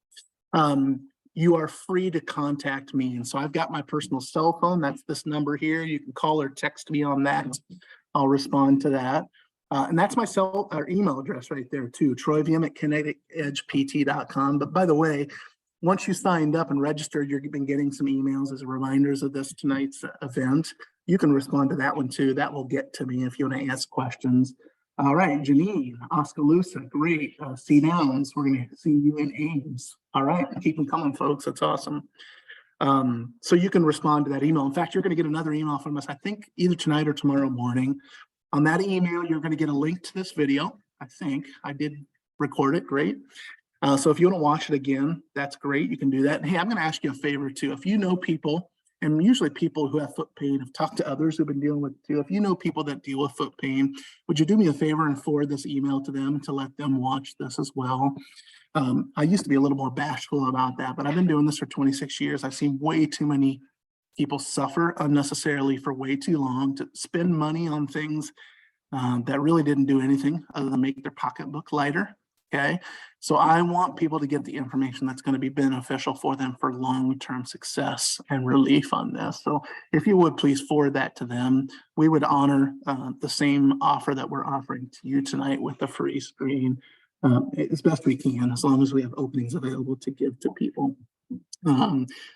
You are free to contact me. And so I've got my personal cell phone. That's this number here. You can call or text me on that. I'll respond to that. And that's my email address right there too, troyvm@kineticedgept.com. But by the way, once you signed up and registered, you've been getting some emails as reminders of this tonight's event. You can respond to that one too. That will get to me if you want to ask questions. All right, Janine, Oskaloosa, great. C Downs, we're going to see you in Ames. All right, keep them coming, folks. That's awesome. So you can respond to that email. In fact, you're going to get another email from us, I think either tonight or tomorrow morning. On that email, you're going to get a link to this video. I think I did record it. Great. So if you want to watch it again, that's great. You can do that. And hey, I'm going to ask you a favor too. If you know people, and usually people who have foot pain have talked to others who've been dealing with it too. If you know people that deal with foot pain, would you do me a favor and forward this email to them to let them watch this as well? I used to be a little more bashful about that, but I've been doing this for 26 years. I've seen way too many people suffer unnecessarily for way too long, to spend money on things that really didn't do anything other than make their pocketbook lighter. Okay, so I want people to get the information that's going to be beneficial for them for long-term success and relief on this. So if you would please forward that to them, we would honor the same offer that we're offering to you tonight with the free screen as best we can, as long as we have openings available to give to people.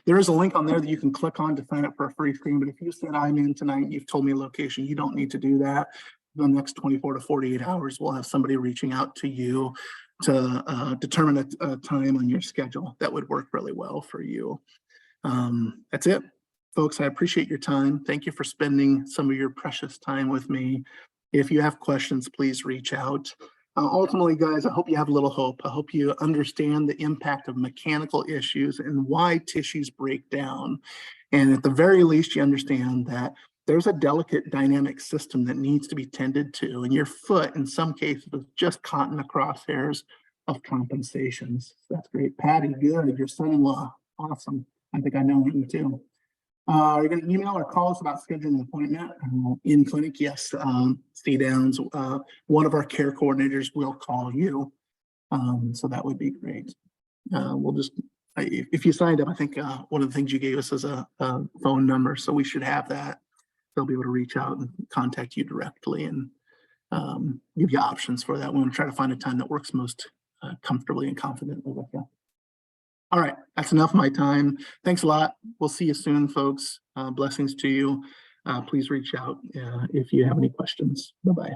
There is a link on there that you can click on to sign up for a free screen, but if you said I'm in tonight, you've told me a location, you don't need to do that. The next 24 to 48 hours, we'll have somebody reaching out to you to determine a time on your schedule that would work really well for you. That's it, folks. I appreciate your time. Thank you for spending some of your precious time with me. If you have questions, please reach out. Ultimately, guys, I hope you have a little hope. I hope you understand the impact of mechanical issues and why tissues break down. And at the very least, you understand that there's a delicate dynamic system that needs to be tended to, and your foot, in some cases, is just caught in the crosshairs of compensations. That's great. Patty, good. Your son-in-law, awesome. I think I know him too. You're going to email or call us about scheduling an appointment in clinic. Yes, C Downs, one of our care coordinators will call you. So that would be great. We'll just, if you signed up, I think one of the things you gave us is a phone number, so we should have that. They'll be able to reach out and contact you directly and give you options for that. We're going to try to find a time that works most comfortably and confidently with you. All right, that's enough of my time. Thanks a lot. We'll see you soon, folks. Blessings to you. Please reach out if you have any questions. Bye-bye.